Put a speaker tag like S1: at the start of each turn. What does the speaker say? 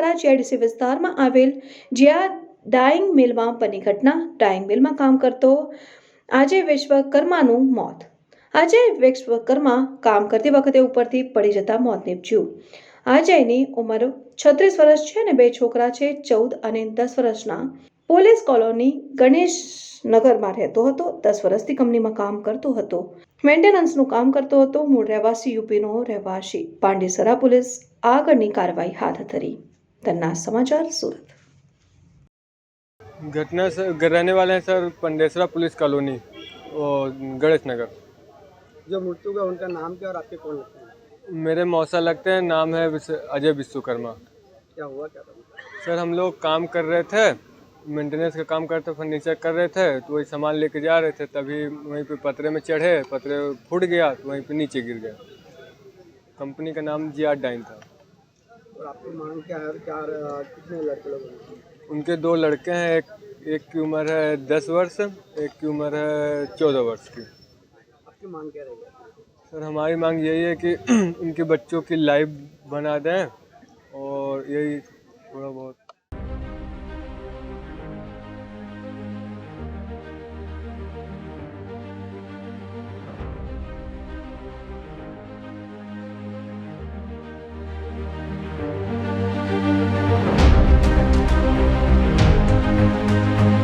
S1: Pandesara JDC વિસ્તારમાં આવેલ જ્યાં ડાઇંગ મિલમાં બની ઘટના। ડાઇંગ મિલમાં કામ કરતો અજય વિશ્વકર્માનું મોત। અજય વિશ્વકર્મા કામ કરતી વખતે ઉપરથી પડી જતા મોત નીપજ્યું। અજયની ઉંમર 36 વર્ષ છે અને બે છોકરા છે, 14 અને 10 વર્ષના। પોલીસ કોલોની ગણેશનગરમાં રહેતો હતો। 10 વર્ષથી કંપનીમાં કામ કરતો હતો। મેન્ટેનન્સનું કામ કરતો હતો। મૂળ રહેવાસી યુપીનો રહેવાસી। પાંડેસરા પોલીસ આગળની કાર્યવાહી હાથ ધરી। તન્ના સમાચાર સુરત।
S2: घटना से रहने वाले हैं सर पंडेसरा पुलिस कॉलोनी और गणेश नगर।
S3: जो मृत्यु का उनका नाम क्या और आपके कौन लगते हैं?
S2: मेरे मौसा लगते हैं, नाम है अजय विश्वकर्मा।
S3: क्या हुआ क्या था?
S2: सर हम लोग काम कर रहे थे, मेंटेनेंस का काम करते फर्नीचर कर रहे थे, तो वही सामान लेके जा रहे थे, तभी वहीं पे पतरे में चढ़े, पतरे फूट गया तो वहीं पे नीचे गिर गया। कंपनी का नाम जी डाइन था।
S3: और आपकी मांग क्या है? कितने लड़के लोग हैं?
S2: उनके 2 लड़के हैं, एक की उम्र है 10 वर्ष, एक की उम्र है 14 वर्ष की।
S3: आपकी मांग क्या रहेगी?
S2: सर हमारी मांग यही है कि उनके बच्चों की लाइफ बना दें और यही थोड़ा बहुत